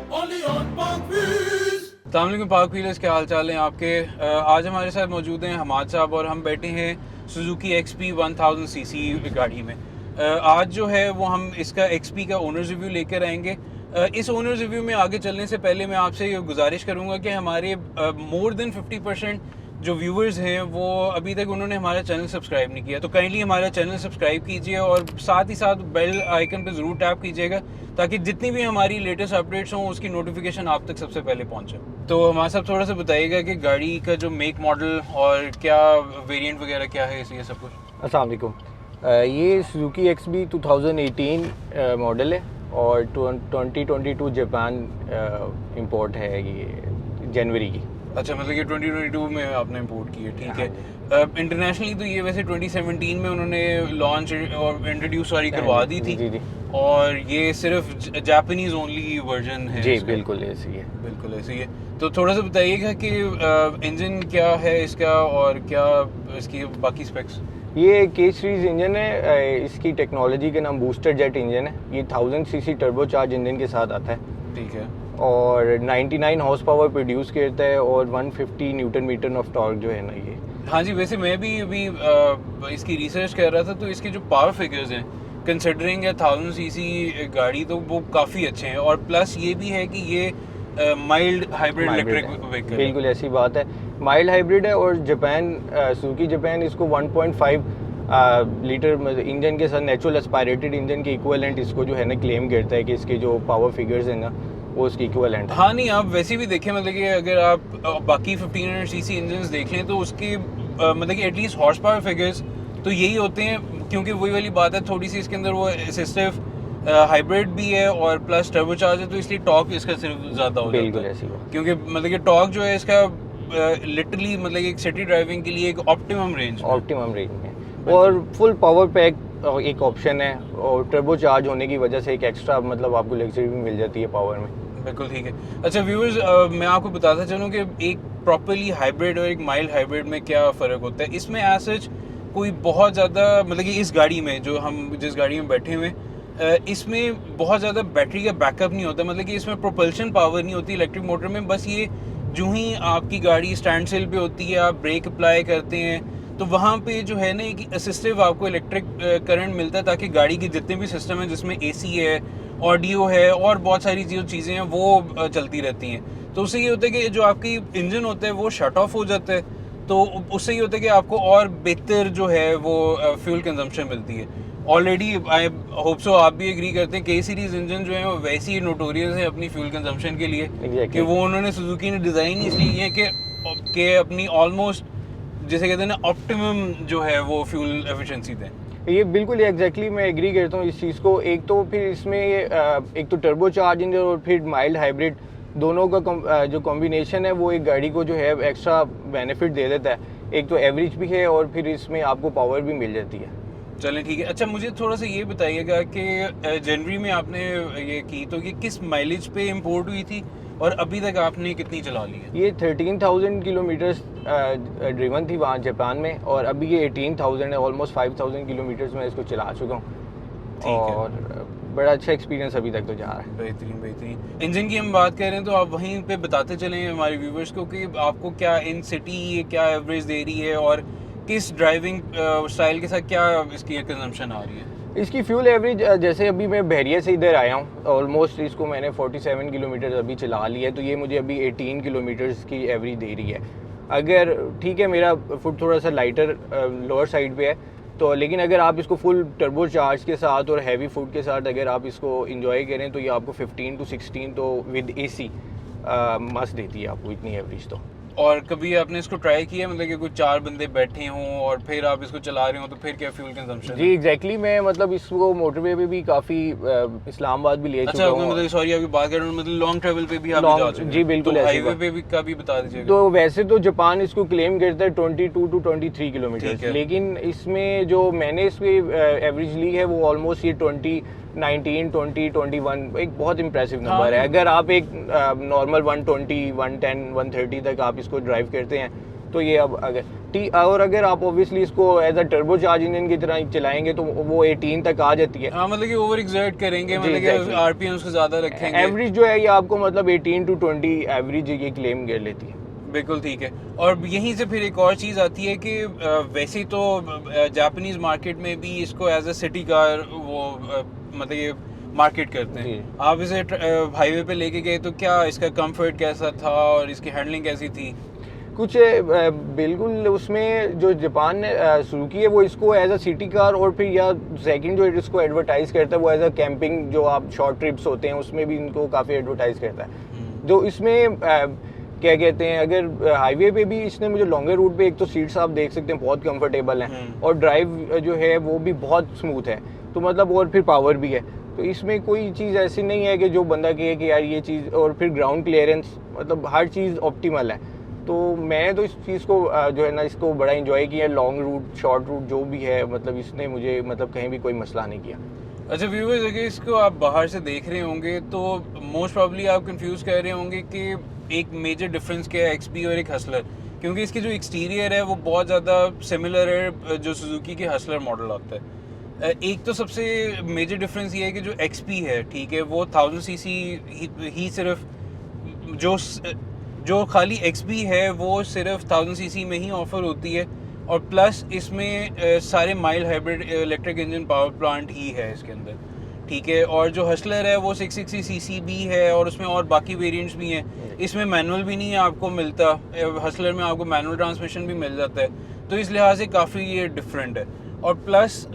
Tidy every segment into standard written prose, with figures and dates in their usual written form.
अस्सलाम वालेकुम पाक व्हीलर्स, क्या हाल चाल हैं आपके। आज हमारे साथ मौजूद हैं हमाद साहब और हम बैठे हैं सुजुकी XP 1000 सीसी गाड़ी में। आज जो है वो हम इसका XP का ओनर्स रिव्यू लेकर आएंगे। इस ओनर्स रिव्यू में आगे चलने से पहले मैं आपसे ये गुजारिश करूंगा कि हमारे मोर देन 50% जो व्यूवर्स हैं वो अभी तक उन्होंने हमारा चैनल सब्सक्राइब नहीं किया, तो काइंडली हमारा चैनल सब्सक्राइब कीजिए और साथ ही साथ बेल आइकन पे ज़रूर टैप कीजिएगा ताकि जितनी भी हमारी लेटेस्ट अपडेट्स हों उसकी नोटिफिकेशन आप तक सबसे पहले पहुंचे। तो हमारे साहब थोड़ा सा बताइएगा कि गाड़ी का जो मेक मॉडल और क्या वेरिएंट वगैरह क्या है, ये सब कुछ। अस्सलाम वालेकुम। ये सुजुकी XB 2018 मॉडल है और 2022 जापान इंपोर्ट है, ये जनवरी की। अच्छा, मतलब ये 2022 में आपने इंपोर्ट की है, ठीक है। इंटरनेशनली तो ये वैसे 2017 में उन्होंने लॉन्च और इंट्रोड्यूस सारी करवा दी थी। जी। और ये सिर्फ जापानीज ओनली वर्जन है जी इसका। बिल्कुल ऐसी है। बिल्कुल ऐसी है। तो थोड़ा सा बताइएगा कि इंजन क्या है इसका और क्या इसकी बाकी स्पेक्स। ये K सीरीज इंजन है, इसकी टेक्नोलॉजी का नाम बूस्टर जेट इंजन है। ये 1000 सीसी टर्बोचार्ज इंजन के साथ आता है, ठीक है। और 99 हॉर्स पावर प्रोड्यूस करता है और 150 न्यूटन मीटर ऑफ टॉर्क जो है ना ये। हाँ जी, वैसे मैं भी अभी इसकी रिसर्च कर रहा था तो इसके जो पावर फिगर्स हैं कंसिडरिंग 1000 सीसी गाड़ी तो वो काफ़ी अच्छे हैं, और प्लस ये भी है कि ये माइल्ड हाइब्रिड इलेक्ट्रिक व्हीकल। बिल्कुल ऐसी बात है, माइल्ड हाइब्रिड है। और जापान सुजुकी जापान इसको 1.5 लीटर इंजन के साथ नेचुरल एस्पायरेटेड इंजन के इक्विवेलेंट इसको जो है ना क्लेम करता है कि इसके जो पावर फिगर्स हैं ना वो उसकी इक्विवेलेंट है। हाँ नहीं, आप वैसे भी देखें, मतलब कि अगर आप बाकी 1500 सीसी इंजन्स देख लें तो उसके मतलब कि एटलीस्ट हॉर्स पावर फिगर्स तो यही होते हैं, क्योंकि वही वाली बात है, थोड़ी सी इसके अंदर वो असिस्टिव हाइब्रिड भी है और प्लस टर्बोचार्ज है, तो इसलिए टॉर्क इसका सिर्फ ज़्यादा हो बिल्कुल जाता है। ऐसी बात, क्योंकि मतलब कि टॉर्क जो है इसका लिटरली मतलब एक सिटी ड्राइविंग के लिए एक ऑप्टिमम रेंज में और फुल पावर पैक एक ऑप्शन है, और टर्बोचार्ज होने की वजह से एक एक्स्ट्रा मतलब आपको लग्जरी भी मिल जाती है पावर में। बिल्कुल ठीक है। अच्छा व्यूअर्स, मैं आपको बताता चलूँ कि एक प्रॉपरली हाइब्रिड और एक माइल्ड हाइब्रिड में क्या फ़र्क होता है। इसमें एज सच कोई बहुत ज़्यादा मतलब कि इस गाड़ी में जो हम जिस गाड़ी में बैठे हुए इसमें बहुत ज़्यादा बैटरी का बैकअप नहीं होता, मतलब कि इसमें प्रोपल्शन पावर नहीं होती इलेक्ट्रिक मोटर में। बस ये जो ही आपकी गाड़ी स्टैंड स्टिल पे होती है, आप ब्रेक अप्लाई करते हैं तो वहाँ पे जो है ना एक असिस्टिव आपको इलेक्ट्रिक करंट मिलता है, ताकि गाड़ी के जितने भी सिस्टम हैं जिसमें AC है, ऑडियो है और बहुत सारी जो चीज़ें हैं वो चलती रहती हैं। तो उससे ये होता है कि जो आपकी इंजन होता है वो शट ऑफ हो जाता है, तो उससे ये होता है कि आपको और बेहतर जो है वो फ्यूल कंजम्पशन मिलती है। ऑलरेडी आई होप सो आप भी एग्री करते हैं K सीरीज इंजन जो है वो वैसे ही नोटोरियस है अपनी फ्यूल कंजम्पशन के लिए। exactly. कि वो उन्होंने सुजुकी ने डिज़ाइन इसलिए किया कि अपनी ऑलमोस्ट जैसे कहते हैं ना ऑप्टिमम जो है वो फ्यूल एफिशिएंसी दें। ये बिल्कुल एग्जैक्टली मैं एग्री करता हूँ इस चीज़ को। एक तो फिर इसमें ये एक तो टर्बोचार्ज इंजन और फिर माइल्ड हाइब्रिड दोनों का जो कॉम्बिनेशन है वो एक गाड़ी को जो है एक्स्ट्रा बेनिफिट दे देता है। एक तो एवरेज भी है और फिर इसमें आपको पावर भी मिल जाती है। चलें ठीक है। अच्छा मुझे थोड़ा सा ये बताइएगा कि जनवरी में आपने ये की तो ये किस माइलेज पे इंपोर्ट हुई थी और अभी तक आपने कितनी चला ली है? ये 13,000 किलोमीटर्स ड्रिवन थी वहाँ जापान में, और अभी ये 18,000 है। ऑलमोस्ट 5,000 किलोमीटर्स मैं इसको चला चुका हूँ और बड़ा अच्छा एक्सपीरियंस अभी तक तो जा रहा है। बेहतरीन बेहतरीन। इंजन की हम बात करें तो आप वहीं पे बताते चलें हमारे व्यूवर्स को कि आपको क्या इन सिटी क्या एवरेज दे रही है और किस ड्राइविंग स्टाइल के साथ क्या इसकी कंजम्पशन आ रही है। इसकी फ्यूल एवरेज जैसे अभी मैं बहरिया से इधर आया हूँ, ऑलमोस्ट इसको मैंने 47 किलोमीटर अभी चला लिया है, तो ये मुझे अभी 18 किलोमीटर्स की एवरेज दे रही है। अगर ठीक है मेरा फुट थोड़ा सा लाइटर लोअर साइड पे है तो, लेकिन अगर आप इसको फुल टर्बो चार्ज के साथ और हैवी फुट के साथ अगर आप इसको इंजॉय करें तो ये आपको 15 to 16 तो विद AC मस्त देती है आपको इतनी एवरेज तो। और कभी आपने इसको ट्राई किया, मतलब कि कुछ 4 बंदे बैठे हों और फिर आप इसको चला रहे हो तो फिर क्या फ्यूल कंजम्पशन? जी एग्जैक्टली मैं मतलब इसको मोटरवे पे भी काफ़ी इस्लामाबाद भी ले चुका हूँ। मतलब सॉरी अभी बात कर रहा हूँ, मतलब लॉन्ग ट्रैवल पे भी आप जा चुके हैं? जी बिल्कुल, तो हाईवे पे भी का भी बता दीजिएगा। तो वैसे तो जापान इसको क्लेम करता है 22 to 23 किलोमीटर, लेकिन इसमें जो मैंने इसकी एवरेज ली है वो ऑलमोस्ट ये 19, 20, 21 एक बहुत इंप्रेसिव नंबर है। अगर आप एक नॉर्मल 120, 110, 130 तक आप इसको ड्राइव करते हैं तो ये अब और अगर आप ऑब्वियसली इसको as a turbo charge engine की तरह चलाएंगे तो वो 18 तक आ जाती है। हाँ, मतलब कि ओवर एक्सर्ट करेंगे, जी, मतलब कि exactly. आरपीएम्स को ज्यादा रखेंगे। एवरेज जो है ये आपको मतलब 18 to 20 एवरेज ये क्लेम कर लेती है। बिल्कुल ठीक है। और यहीं से फिर एक और चीज़ आती है कि वैसे तो जापानीज मार्केट में भी इसको एज अ सिटी कार वो मतलब ये मार्केट करते जी। हैं। आप इसे हाईवे पे लेके गए तो क्या इसका कंफर्ट कैसा था और इसकी हैंडलिंग कैसी थी? कुछ बिल्कुल उसमें जो जापान ने शुरू की है वो इसको एज अ सिटी कार, और फिर या सेकंड जो इसको एडवर्टाइज करता है वो एज अ कैंपिंग, जो आप शॉर्ट ट्रिप्स होते हैं उसमें भी इनको काफ़ी एडवर्टाइज करता है। जो इसमें क्या कहते हैं, अगर हाईवे पे भी इसने मुझे लॉन्गर रूट पे, एक तो सीट्स आप देख सकते हैं बहुत कंफर्टेबल हैं और ड्राइव जो है वो भी बहुत स्मूथ है, तो मतलब और फिर पावर भी है, तो इसमें कोई चीज़ ऐसी नहीं है कि जो बंदा कहे कि यार ये चीज़, और फिर ग्राउंड क्लियरेंस मतलब हर चीज़ ऑप्टिमल है। तो मैंने तो इस चीज़ को जो है ना इसको बड़ा इंजॉय किया, लॉन्ग रूट शॉर्ट रूट जो भी है, मतलब इसने मुझे मतलब कहीं भी कोई मसला नहीं किया। अच्छा व्यूअर्स, अगर इसको आप बाहर से देख रहे होंगे तो मोस्ट प्रॉब्ली आप कंफ्यूज कर रहे होंगे कि एक मेजर डिफरेंस क्या है एक्सपी और एक हसलर, क्योंकि इसकी जो एक्सटीरियर है वो बहुत ज़्यादा सिमिलर है जो सुजुकी के हसलर मॉडल आता है। एक तो सबसे मेजर डिफरेंस ये है कि जो एक्सपी है, ठीक है, वो 1000 सीसी ही सिर्फ जो खाली एक्सपी है वो सिर्फ 1000 सीसी में ही ऑफर होती है, और प्लस इसमें सारे mild hybrid electric engine power plant ही है इसके अंदर, ठीक है। और जो हसलर है वो 660 सीसी भी है और उसमें और बाकी वेरिएंट्स भी हैं। इसमें मैनुअल भी नहीं है आपको मिलता, हसलर में आपको मैनुअल ट्रांसमिशन भी मिल जाता है, तो इस लिहाज से काफ़ी ये डिफरेंट है। और प्लस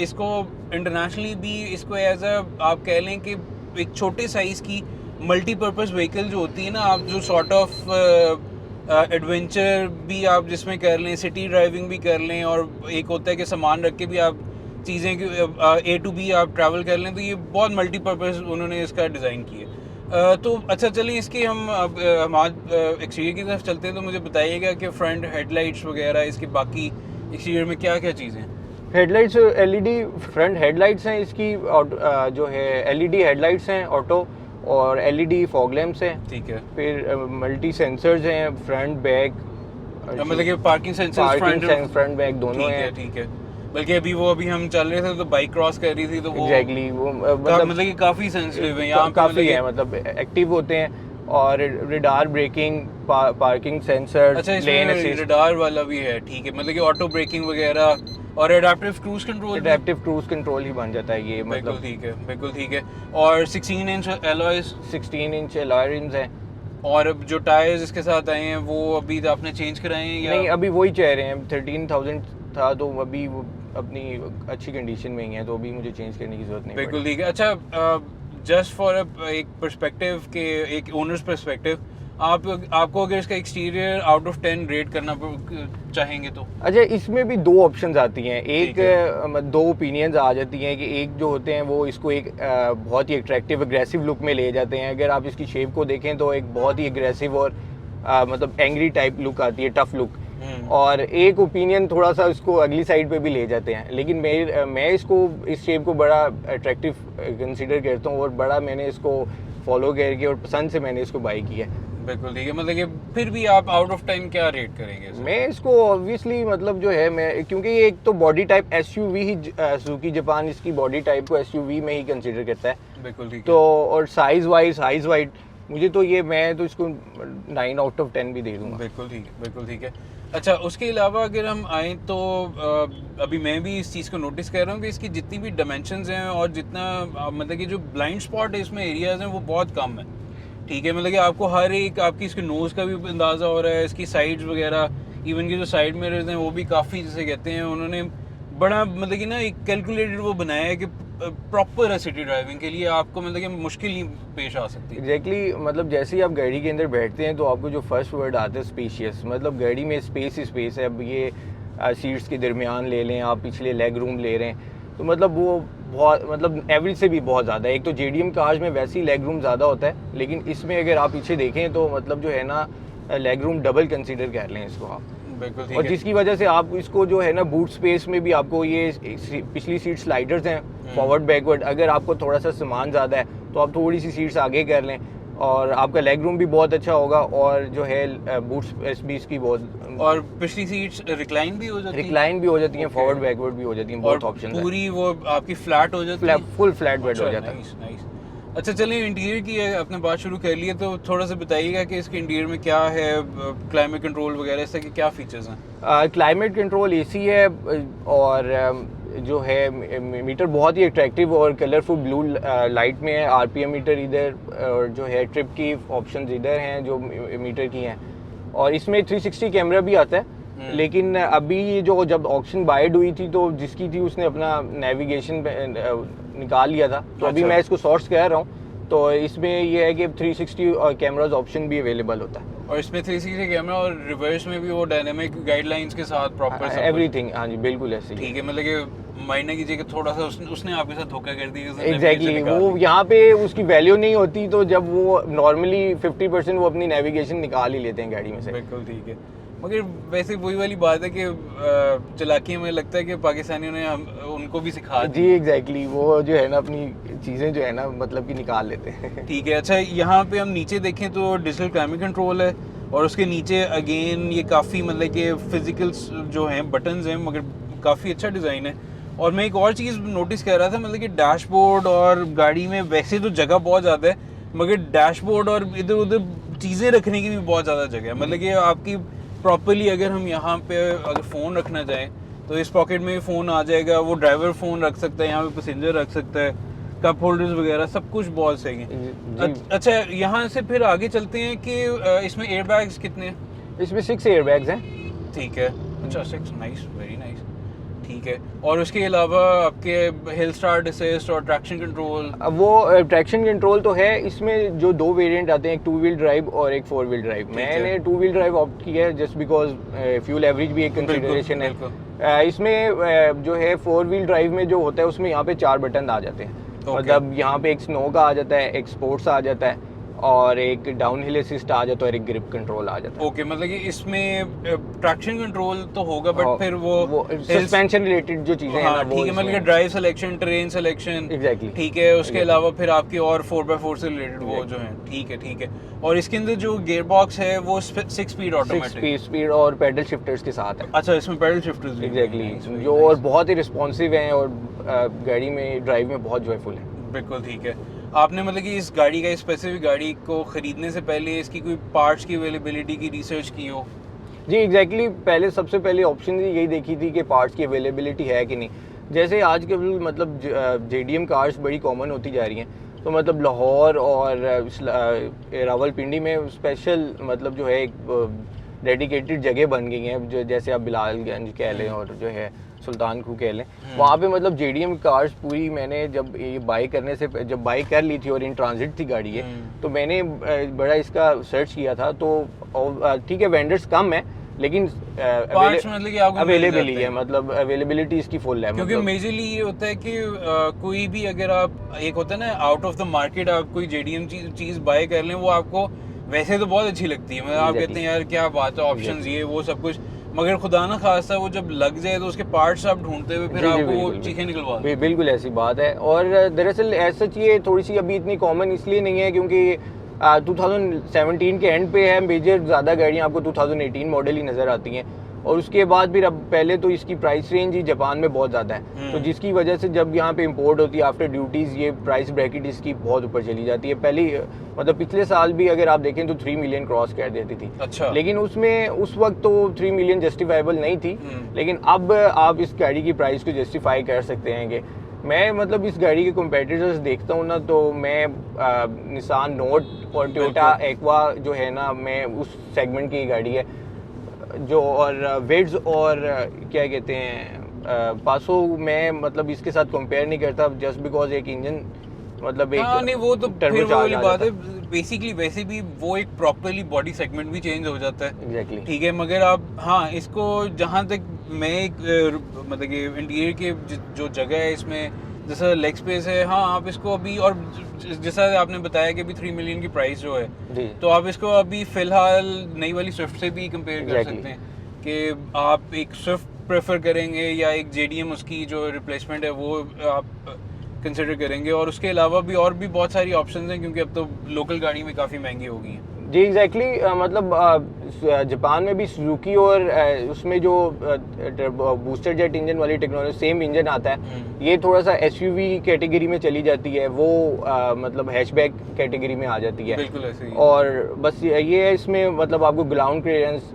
इसको इंटरनेशनली भी इसको एज अ आप कह लें कि एक छोटे साइज़ की मल्टीपर्पज़ व्हीकल जो होती है ना, आप जो सॉर्ट ऑफ एडवेंचर भी आप जिसमें कर लें, सिटी ड्राइविंग भी कर लें, और एक होता है कि सामान रख के भी आप चीज़ें A to B आप ट्रैवल कर लें, तो ये बहुत मल्टीपर्पज़ उन्होंने इसका डिज़ाइन किया। तो अच्छा चलिए इसकी हम आज एक्सटीरियर की तरफ चलते हैं। तो मुझे बताइएगा कि फ्रंट हेडलाइट्स वगैरह इसके बाकी एक्सटीरियर में क्या क्या चीज़ें हैं? हेडलाइट्स LED फ्रंट हेडलाइट्स हैं इसकी, जो है LED हेडलाइट्स हैं ऑटो, और LED फॉग लैंप्स हैं, ठीक है। फिर मल्टी सेंसर्स हैं फ्रंट बैक, मतलब कि पार्किंग सेंसर्स फ्रंट बैक दोनों हैं। ठीक है। बल्कि अभी हम चल रहे थे तो बाइक क्रॉस कर रही थी तो वो एग्जैक्टली वो मतलब कि काफ़ी सेंसिटिव है यहाँ काफ़ी है, मतलब एक्टिव होते हैं, और रिडार ब्रेकिंग, पार्किंग सेंसर, अच्छा लेन इसमें असिस्ट, रडार वाला भी है, ठीक है, मतलब कि ऑटो ब्रेकिंग वगैरह और एडाप्टिव क्रूज कंट्रोल ही बन जाता है ये, बिल्कुल मतलब ठीक है, बिल्कुल ठीक है। और 16 inch alloys 16 inch alloy RIMS हैं। और जो टायर्स इसके साथ आए हैं वो अभी आपने चेंज कराए हैं या नहीं, अभी वही चाह रहे हैं, 13,000 था तो अभी वो अपनी अच्छी कंडीशन में ही है, तो अभी मुझे चेंज करने की जरूरत नहीं। बिल्कुल ठीक है। अच्छा जस्ट फॉर एक पर्सपेक्टिव के, एक ओनर्स पर्सपेक्टिव, आपको अगर इसका एक्सटीरियर आउट ऑफ 10 रेट करना चाहेंगे तो? अच्छा, इसमें भी दो ऑप्शंस आती हैं, एक दो ओपिनियंस आ जाती हैं कि एक जो होते हैं वो इसको एक बहुत ही अट्रैक्टिव अग्रेसिव लुक में ले जाते हैं। अगर आप इसकी शेप को देखें तो एक बहुत ही अग्रेसिव और मतलब एंग्री टाइप लुक आती है, टफ लुक। और एक ओपिनियन थोड़ा सा इसको अगली साइड पे भी ले जाते हैं, लेकिन मैं इसको इस शेप को बड़ा अट्रैक्टिव कंसीडर करता हूँ, और बड़ा मैंने इसको फॉलो करके और पसंद से मैंने इसको बाई किया है। बिल्कुल ठीक है। मतलब कि फिर भी आप आउट ऑफ 10 क्या रेट करेंगे इसको? मैं इसको ऑब्वियसली मतलब जो है, मैं क्योंकि ये एक तो बॉडी टाइप SUV ही, सुजुकी जापान इसकी बॉडी टाइप को SUV में ही कंसीडर करता है। बिल्कुल ठीक है। तो और साइज वाइज मुझे तो ये, मैं तो इसको 9 आउट ऑफ 10 भी दे दूंगा। बिल्कुल ठीक है, बिल्कुल ठीक है। अच्छा उसके अलावा अगर हम आएँ तो अभी मैं भी इस चीज़ को नोटिस कर रहा हूँ कि इसकी जितनी भी डायमेंशंस हैं और जितना मतलब कि जो ब्लाइंड स्पॉट है इसमें एरियाज़ हैं वो बहुत कम है, ठीक है। मतलब कि आपको हर एक आपकी इसके नोज़ का भी अंदाज़ा हो रहा है, इसकी साइड्स वगैरह, इवन की जो साइड मिरर्स हैं वो भी काफ़ी, जैसे कहते हैं उन्होंने बड़ा मतलब कि ना एक कैलकुलेटेड वो बनाया है कि प्रॉपर है सिटी ड्राइविंग के लिए, आपको मतलब कि मुश्किल नहीं पेश आ सकती। एग्जैक्टली मतलब जैसे ही आप गाड़ी के अंदर बैठते हैं तो आपको जो फर्स्ट वर्ड आता है स्पेशियस, मतलब गाड़ी में स्पेस ही स्पेस है। अब ये सीट्स के दरमियान ले लें, आप पिछले लेग रूम ले रहे हैं, तो मतलब वो बहुत मतलब एवरेज से भी बहुत ज़्यादा है। एक तो JDM कार्स में वैसे ही लेग रूम ज़्यादा होता है, लेकिन इसमें अगर आप पीछे देखें तो मतलब जो है ना लेग रूम डबल कंसीडर कर लें इसको आप। बिल्कुल ठीक और है। जिसकी वजह से आप इसको जो है ना बूट स्पेस में भी आपको ये पिछली सीट स्लाइडर्स हैं फॉरवर्ड बैकवर्ड, अगर आपको थोड़ा सा सामान ज़्यादा है तो आप थोड़ी सी सीट्स आगे कर लें, और आपका लेग रूम भी बहुत अच्छा होगा, और जो है बूट स्पेस भी इसकी बहुत, और पिछली सीट्स रिक्लाइन भी हो जाती है? रिक्लाइन भी हो जाती हैं, Okay. फॉरवर्ड बैकवर्ड भी हो जाती हैं, बहुत और ऑप्शन है। पूरी वो आपकी फ्लैट हो जाती है? फुल फ्लैट बेड अच्छा, हो जाता है। Nice nice. अच्छा चलिए, इंटीरियर की आपने बात शुरू कर ली है, तो थोड़ा सा बताइएगा कि इसके इंटीरियर में क्या है, क्लाइमेट कंट्रोल वगैरह इस तरह के क्या फीचर्स हैं? क्लाइमेट कंट्रोल एसी है, और जो है मीटर बहुत ही अट्रैक्टिव और कलरफुल ब्लू लाइट में है। आरपीएम मीटर इधर, और जो है ट्रिप की ऑप्शंस इधर हैं जो मीटर की हैं, और इसमें 360 कैमरा भी आता है। लेकिन अभी जो जब ऑक्शन बाइड हुई थी तो जिसकी थी उसने अपना नेविगेशन निकाल लिया था, तो अभी अच्छा। मैं इसको सोर्स कर रहा हूँ। तो इसमें ये है कि 360 कैमराज ऑप्शन भी अवेलेबल होता है, और इसमें 360 कैमरा और रिवर्स में भी वो डायनामिक गाइडलाइंस के साथ प्रॉपर सब कुछ? एवरीथिंग। हाँ जी, बिल्कुल ऐसे ही। ठीक है, मतलब कि माइंड ना कीजिए कि थोड़ा सा उसने आपके साथ धोखा कर दिया, उसने एग्जैक्टली navigation निकाल वो दी। यहाँ पे उसकी वैल्यू नहीं होती, तो जब वो नॉर्मली 50% वो अपनी नेविगेशन निकाल ही लेते हैं गाड़ी में से। बिल्कुल ठीक है। मगर वैसे वही वाली बात है कि चालाकी में लगता है कि पाकिस्तानियों ने उनको भी सिखा दी। जी एग्जैक्टली, वो जो है ना अपनी चीज़ें जो है ना मतलब कि निकाल लेते हैं। ठीक है। अच्छा, यहाँ पे हम नीचे देखें तो डिजिटल क्लाइमेट कंट्रोल है, और उसके नीचे अगेन ये काफ़ी मतलब कि फिजिकल जो हैं बटन्स हैं, मगर काफ़ी अच्छा डिज़ाइन है। और मैं एक और चीज़ नोटिस कर रहा था, मतलब कि डैशबोर्ड और गाड़ी में वैसे तो जगह बहुत ज़्यादा है, मगर डैशबोर्ड और इधर उधर चीज़ें रखने की भी बहुत ज़्यादा जगह है। मतलब कि आपकी प्रॉपर्ली अगर हम यहाँ पे अगर फ़ोन रखना चाहें तो इस पॉकेट में फ़ोन आ जाएगा, वो ड्राइवर फ़ोन रख सकता है, यहाँ पे पैसेंजर रख सकता है, कप होल्डर्स वगैरह सब कुछ बहुत सही है। जी। अच्छा, यहाँ से फिर आगे चलते हैं कि इसमें एयर बैग्स कितने हैं? इसमें 6 एयर बैग्स हैं। ठीक है। अच्छा, 6, नाइस, वेरी नाइस। ठीक है। और उसके अलावा आपके हिल स्टार्ट असिस्ट और ट्रैक्शन कंट्रोल? अब वो ट्रैक्शन कंट्रोल तो है, इसमें जो 2 वेरिएंट आते हैं, एक 2 व्हील ड्राइव और एक 4 व्हील ड्राइव। मैंने 2 व्हील ड्राइव ऑप्ट किया है जस्ट बिकॉज फ्यूल एवरेज भी एक कंसिडरेशन है। इसमें जो है 4 व्हील ड्राइव में जो होता है उसमें यहाँ पे 4 बटन आ जाते हैं। मतलब यहाँ पे एक स्नो का आ जाता है, एक स्पोर्ट्स आ जाता है, और एक डाउन हिल असिस्ट आ जाता है, और एक ग्रिप कंट्रोल आ जाता है। ओके, मतलब कि इसमें ट्रैक्शन कंट्रोल तो होगा, बट फिर वो सस्पेंशन रिलेटेड जो चीजें हैं ना, हाँ, वो ठीक है, मतलब कि drive selection, train selection, exactly ठीक है। उसके अलावा फिर आपके और 4x4 से रिलेटेड वो जो है, ठीक है ठीक है। और इसके अंदर जो गियर बॉक्स है वो 6 स्पीड ऑटोमेटिक? स्पीड और पेडल शिफ्टर्स के साथ है। अच्छा, इसमें पेडल शिफ्टर्स भी? एग्जैक्टली, जो और बहुत ही रिस्पॉन्सिव हैं, और गाड़ी में ड्राइव में बहुत जॉयफुल है। बिल्कुल ठीक है। आपने मतलब कि इस गाड़ी का, स्पेसिफिक गाड़ी को ख़रीदने से पहले इसकी कोई पार्ट्स की अवेलेबिलिटी की रिसर्च की हो? जी एग्जैक्टली, पहले सबसे पहले ऑप्शन यही देखी थी कि पार्ट्स की अवेलेबिलिटी है कि नहीं। जैसे आज के मतलब जेडीएम कार्स बड़ी कॉमन होती जा रही हैं, तो मतलब लाहौर और रावलपिंडी में स्पेशल मतलब जो है एक डेडिकेटेड जगह बन गई हैं, जैसे आप बिलालगंज कह लें और जो है सुल्तान खू कह लें, वहाँ पे मतलब जेडीएम कार्स पूरी, मैंने जब ये बाई करने से जब बाई कर ली थी और इन ट्रांजिट थी गाड़ी है, तो मैंने बड़ा इसका सर्च किया था। तो ठीक है, वेंडर्स कम है, लेकिन अवेलेबल है, मतलब अवेलेबिलिटी इसकी फुल है। क्योंकि मेजरली ये होता है कि कोई भी अगर आप, एक होता है ना आउट ऑफ द मार्केट, आप कोई जेडीएम चीज़ बाय कर लें, वो आपको वैसे तो बहुत अच्छी लगती है, मतलब आप कहते हैं यार क्या बात है, ऑप्शंस ये वो सब कुछ, मगर खुदा ना खासा वो जब लग जाए तो उसके पार्ट्स आप ढूंढते हुए फिर आपको वो चीखें निकलवा दें। बिल्कुल ऐसी बात है। और दरअसल ऐसा ये थोड़ी सी अभी इतनी कॉमन इसलिए नहीं है क्योंकि 2017 के एंड पे है, मेजर ज़्यादा गाड़ियाँ आपको 2018 मॉडल ही नज़र आती हैं, और उसके बाद फिर अब पहले तो इसकी प्राइस रेंज ही जापान में बहुत ज़्यादा है, तो जिसकी वजह से जब यहाँ पे इंपोर्ट होती है आफ्टर ड्यूटीज़, ये प्राइस ब्रैकेट इसकी बहुत ऊपर चली जाती है। पहले मतलब पिछले साल भी अगर आप देखें तो 3 मिलियन क्रॉस कर देती थी। अच्छा। लेकिन उसमें उस वक्त तो 3 मिलियन जस्टिफाइबल नहीं थी, लेकिन अब आप इस गाड़ी की प्राइस को जस्टिफाई कर सकते हैं। कि मैं मतलब इस गाड़ी के कंपेटिटर्स देखता हूँ ना, तो मैं निसान नोट और टोयोटा एक्वा जो है ना, मैं उस सेगमेंट की गाड़ी है जो, और वेड्स और क्या कहते हैं पासो, मैं मतलब इसके साथ कंपेयर नहीं करता, जस्ट बिकॉज एक इंजन मतलब एक, हाँ नहीं, वो तो फिर वो वाली बात है, बेसिकली वैसे भी वो एक प्रॉपर्ली बॉडी सेगमेंट भी चेंज हो जाता है। एग्जैक्टली ठीक है, मगर आप हाँ इसको, जहाँ तक मैं एक मतलब कि इंटीरियर के जो जगह है इसमें, जैसा लेग स्पेस है, हाँ आप इसको अभी, और जैसा आपने बताया कि अभी 3 मिलियन की प्राइस जो है, तो आप इसको अभी फिलहाल नई वाली स्विफ्ट से भी कंपेयर कर सकते हैं कि आप एक स्विफ्ट प्रेफर करेंगे या एक जेडीएम उसकी जो रिप्लेसमेंट है वो आप कंसिडर करेंगे, और उसके अलावा भी और भी बहुत सारी ऑप्शंस हैं क्योंकि अब तो लोकल गाड़ी में काफ़ी महंगी हो गई हैं। जी एग्जैक्टली मतलब जापान में भी सुजुकी और उसमें जो बूस्टर जेट इंजन वाली टेक्नोलॉजी सेम इंजन आता है, ये थोड़ा सा एसयूवी कैटेगरी में चली जाती है, वो मतलब हैचबैक कैटेगरी में आ जाती है। बिल्कुल ऐसे ही। और बस ये है इसमें मतलब आपको ग्राउंड क्लियरेंस,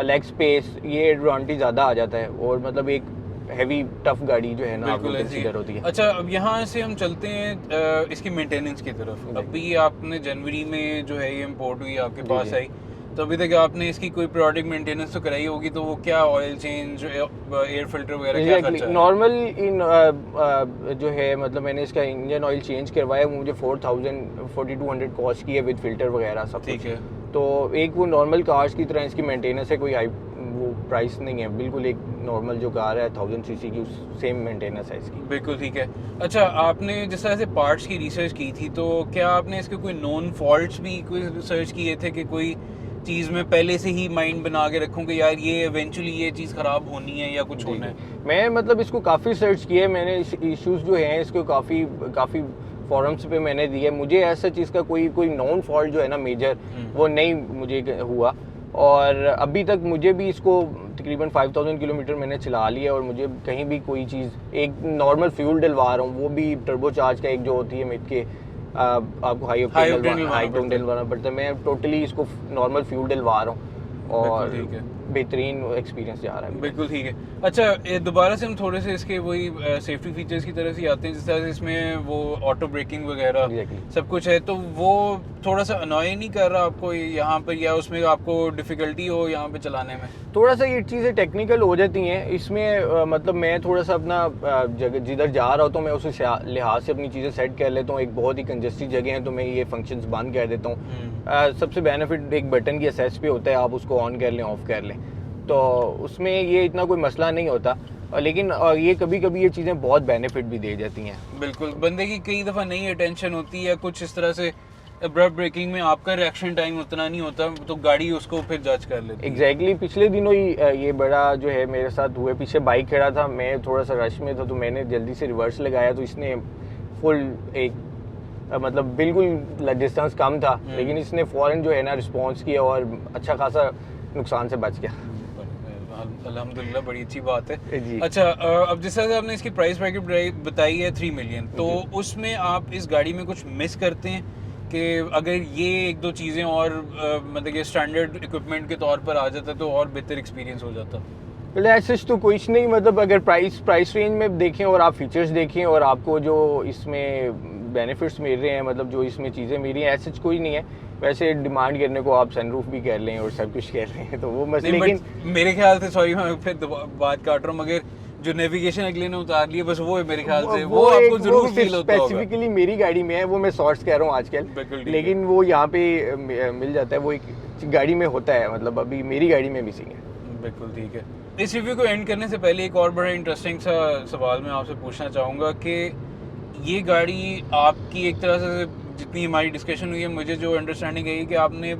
लेग स्पेस, ये एडवांटेज ज़्यादा आ जाता है, और मतलब एक हैवी टफ गाड़ी जो है ना आपको बिल्कुल ऐसे ही। कंसीडर होती है। अच्छा, अब यहाँ से हम चलते हैं इसकी मेंटेनेंस की तरफ। अभी आपने जनवरी में जो है ये इम्पोर्ट हुई, आपके जी, पास जी। आई, तो अभी तक आपने इसकी कोई प्रोडक्ट मेंटेनेंस तो कराई होगी, तो वो क्या ऑयल चेंज, एयर फिल्टर वगैरह क्या खर्चा है? नॉर्मल जो है मतलब मैंने इसका इंजन ऑयल चेंज करवाया, वो मुझे 4200 कॉस्ट की है विद फिल्टर वगैरह सब ठीक कुछ। है। तो एक वो नॉर्मल कार्स की तरह इसकी मेंटेनेंस है, कोई हाई वो प्राइस नहीं है, बिल्कुल एक नॉर्मल जो कार है 1000 सीसी की सेम मेंटेनेंस है इसकी। बिल्कुल ठीक है। अच्छा, आपने जिस तरह से पार्ट्स की रिसर्च की थी, तो क्या आपने इसके कोई नोन फॉल्ट्स भी कोई रिसर्च किए थे कि कोई चीज़ में पहले से ही माइंड बना के रखूं कि यार ये इवेंचुअली ये चीज़ ख़राब होनी है या कुछ होना है? मैं मतलब इसको काफ़ी सर्च किया है मैंने, इश्यूज जो हैं इसको काफ़ी फॉरम्स पे मैंने दिए। मुझे ऐसा चीज़ का कोई नॉन फॉल्ट जो है ना मेजर, वो नहीं मुझे हुआ। और अभी तक मुझे भी इसको तकरीबन 5000 किलोमीटर मैंने चला लिया, और मुझे कहीं भी कोई चीज़, एक नॉर्मल फ्यूल डलवा रहा हूँ, वो भी टर्बो चार्ज का एक जो होती है मिड के आपको हाई ऑक्टेन डलवाना पड़ता है, मैं टोटली इसको नॉर्मल फ्यूल डलवा रहा हूँ, और ठीक है। बेहतरीन एक्सपीरियंस जा रहा है। बिल्कुल ठीक है। अच्छा, दोबारा से हम थोड़े से इसके वही सेफ्टी फीचर्स की तरफ ही आते हैं, जिस तरह से इसमें वो ऑटो ब्रेकिंग वगैरह Exactly. सब कुछ है, तो वो थोड़ा सा अनॉय नहीं कर रहा आपको यहाँ पर, या उसमें आपको डिफिकल्टी हो यहाँ पे चलाने में? थोड़ा सा ये चीज़ें टेक्निकल हो जाती हैं इसमें, मतलब मैं थोड़ा सा अपना जगह जिधर जा रहा होता हूँ मैं उस लिहाज से अपनी चीज़ें सेट कर लेता हूँ। एक बहुत ही कंजेस्टेड जगह है तो मैं ये फंक्शंस बंद कर देता हूँ। सबसे बेनिफिट एक बटन की एक्सेस पे होता है, आप उसको ऑन कर लें ऑफ कर लें, तो उसमें ये इतना कोई मसला नहीं होता। लेकिन ये कभी कभी ये चीज़ें बहुत बेनिफिट भी दे जाती हैं। बिल्कुल, बंदे की कई दफ़ा नहीं अटेंशन होती है, कुछ इस तरह से अब्रप्ट ब्रेकिंग में आपका रिएक्शन टाइम उतना नहीं होता, तो गाड़ी उसको फिर जज कर लेती है। एग्जैक्टली पिछले दिनों ही ये बड़ा जो है मेरे साथ हुए, पीछे बाइक खड़ा था, मैं थोड़ा सा रश में था तो मैंने जल्दी से रिवर्स लगाया, तो इसने फुल एक मतलब बिल्कुल डिस्टेंस कम था, लेकिन इसने फ़ौरन जो है ना रिस्पॉन्स किया और अच्छा खासा नुकसान से बच गया। अल्हम्दुलिल्लाह, बड़ी अच्छी बात है जी। अच्छा, अब जिस तरह से आपने इसकी प्राइस ब्रैकेट बताई है 3 मिलियन, तो उसमें आप इस गाड़ी में कुछ मिस करते हैं कि अगर ये एक दो चीज़ें और मतलब कि स्टैंडर्ड इक्विपमेंट के तौर पर आ जाता तो और बेहतर एक्सपीरियंस हो जाता? पहले ऐसे तो कुछ नहीं, मतलब अगर प्राइस रेंज में देखें और आप फीचर्स देखें और आपको जो इसमें बेनिफिट्स मिल रहे हैं, मतलब जो इसमें चीज़ें मिल रही हैं, ऐसे कोई नहीं है। वैसे डिमांड करने को आप सनरूफ भी कर लें और सब कुछ कर रहे हैं, तो वो मसले, लेकिन मेरे ख्याल से, सॉरी मैं फिर बात काट रहा हूँ, मगर जो नेविगेशन अगले ने उतार लिया बस वो है मेरे ख्याल से, वो आपको जरूर फील होता होगा। स्पेसिफिकली मेरी गाड़ी में है, वो मैं सॉर्ट्स कर रहा हूँ आजकल, लेकिन वो यहाँ पे मिल जाता है, वो एक गाड़ी में होता है, मतलब अभी मेरी गाड़ी में मिसिंग है। बिल्कुल ठीक है। इस रिव्यू को एंड करने से पहले एक और बड़ा इंटरेस्टिंग सा सवाल मैं आपसे पूछना चाहूँगा कि ये गाड़ी आपकी एक तरह से, जितनी हमारी डिस्कशन हुई है, मुझे जो अंडरस्टैंडिंग है कि आपने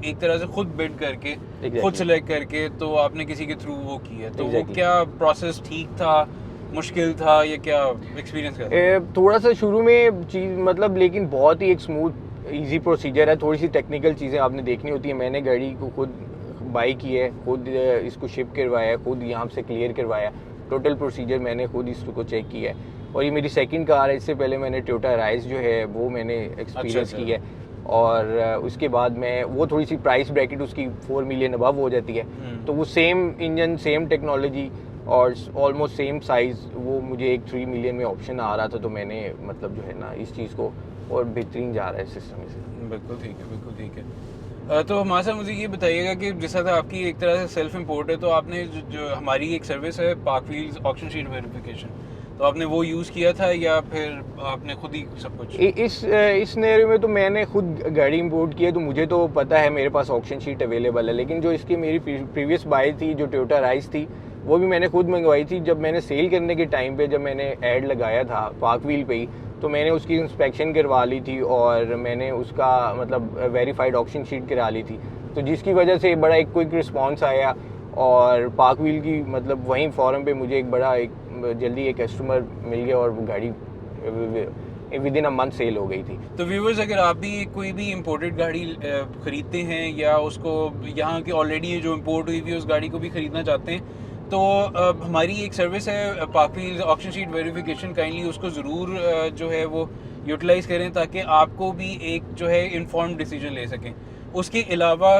एक तरह से खुद बिल्ड करके खुद सेलेक्ट करके तो आपने किसी के थ्रू वो की है, तो वो क्या प्रोसेस ठीक था, मुश्किल था, या क्या एक्सपीरियंस था? थोड़ा सा शुरू में चीज़ मतलब, लेकिन बहुत ही एक स्मूथ इजी प्रोसीजर है। थोड़ी सी टेक्निकल चीज़ें आपने देखनी होती है। मैंने गाड़ी को खुद बाई की है, खुद इसको शिप करवाया, खुद यहाँ से क्लियर करवाया, टोटल प्रोसीजर मैंने खुद इसको चेक किया है। और ये मेरी सेकंड कार है, इससे पहले मैंने टोयोटा राइज जो है वो मैंने एक्सपीरियंस की है। और उसके बाद मैं वो थोड़ी सी प्राइस ब्रैकेट उसकी 4 मिलियन अबव हो जाती है, तो वो सेम इंजन, सेम टेक्नोलॉजी और ऑलमोस्ट सेम साइज़, वो मुझे एक 3 मिलियन में ऑप्शन आ रहा था, तो मैंने मतलब जो है ना इस चीज़ को, और बेहतरीन जा रहा है सिस्टम इसे। बिल्कुल ठीक है, बिल्कुल ठीक है। तो हमारे साथ मुझे ये बताइएगा कि जिस तरह आपकी एक तरह से सेल्फ इम्पोर्ट है, तो आपने जो हमारी एक सर्विस है park wheels auction sheet verification, तो आपने वो यूज़ किया था या फिर आपने खुद ही सब कुछ? इस सिनेरियो में तो मैंने खुद गाड़ी इंपोर्ट की है, तो मुझे तो पता है मेरे पास ऑक्शन शीट अवेलेबल है। लेकिन जो इसकी मेरी प्रीवियस बाई थी, जो टोयोटा राइज थी, वो भी मैंने खुद मंगवाई थी। जब मैंने सेल करने के टाइम पे, जब मैंने ऐड लगाया था पार्क व्हील पे ही, तो मैंने उसकी इंस्पेक्शन करवा ली थी और मैंने उसका मतलब वेरीफाइड ऑक्शन शीट करा ली थी, तो जिसकी वजह से बड़ा एक क्विक रिस्पॉन्स आया। और पार्क व्हील की मतलब वहीं फॉरम पे मुझे एक बड़ा एक जल्दी एक कस्टमर मिल गया और वो गाड़ी within a month sale हो गई थी। तो व्यूवर्स, अगर आप भी कोई भी इंपोर्टेड गाड़ी ख़रीदते हैं या उसको यहाँ की ऑलरेडी जो इंपोर्ट हुई हुई उस गाड़ी को भी ख़रीदना चाहते हैं, तो हमारी एक सर्विस है park wheels auction sheet verification, kindly उसको ज़रूर जो है वो यूटिलाइज़ करें ताकि आपको भी एक जो है इन्फॉर्म्ड डिसीजन ले सकें। उसके अलावा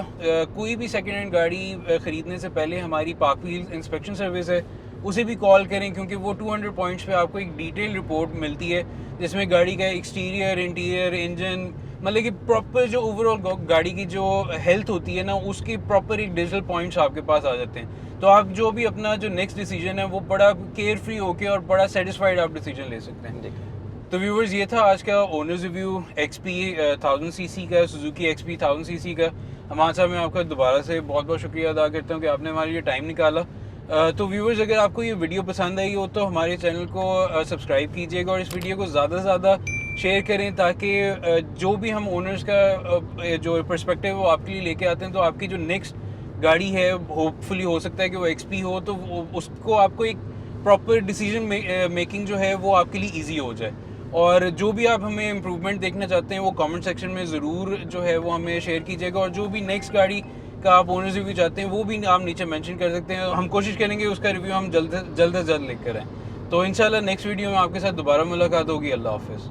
कोई भी सेकेंड हैंड गाड़ी ख़रीदने से पहले हमारी पार्क व्हील्स इंस्पेक्शन सर्विस है, उसे भी कॉल करें, क्योंकि वो 200 पॉइंट्स पे आपको एक डिटेल रिपोर्ट मिलती है जिसमें गाड़ी का एक्सटीरियर, इंटीरियर, इंजन, मतलब कि प्रॉपर जो ओवरऑल गाड़ी की जो हेल्थ होती है ना, उसकी प्रॉपर एक डिजिटल पॉइंट्स आपके पास आ जाते हैं। तो आप जो भी अपना जो नेक्स्ट डिसीजन है वो बड़ा केयर फ्री होके और बड़ा सेटिस्फाइड आप डिसीजन ले सकते हैं। तो व्यूवर्स, ये था आज का ओनर्स रिव्यू XP 1000 सीसी का, सुजुकी XP 1000 सीसी का। अमान साहब, मैं आपका दोबारा से बहुत बहुत शुक्रिया अदा करता हूँ कि आपने हमारे लिए टाइम निकाला। तो व्यूवर्स, अगर आपको ये वीडियो पसंद आई हो तो हमारे चैनल को सब्सक्राइब कीजिएगा और इस वीडियो को ज़्यादा से ज़्यादा शेयर करें ताकि जो भी हम ओनर्स का जो पर्सपेक्टिव है वो आपके लिए लेके आते हैं, तो आपकी जो नेक्स्ट गाड़ी है होपफुली हो सकता है कि वो XP हो, तो उसको आपको एक प्रॉपर डिसीजन मेकिंग जो है वो आपके लिए ईजी हो जाए। और जो भी आप हमें इम्प्रूवमेंट देखना चाहते हैं वो कमेंट सेक्शन में ज़रूर जो है वो हमें शेयर कीजिएगा, और जो भी नेक्स्ट गाड़ी का आप ओनर्स रिव्यू चाहते हैं वो भी आप नीचे मेंशन कर सकते हैं। हम कोशिश करेंगे उसका रिव्यू हम जल्द से जल्द लेकर आएँ। तो इंशाल्लाह नेक्स्ट वीडियो में आपके साथ दोबारा मुलाकात होगी। अल्लाह हाफिज़।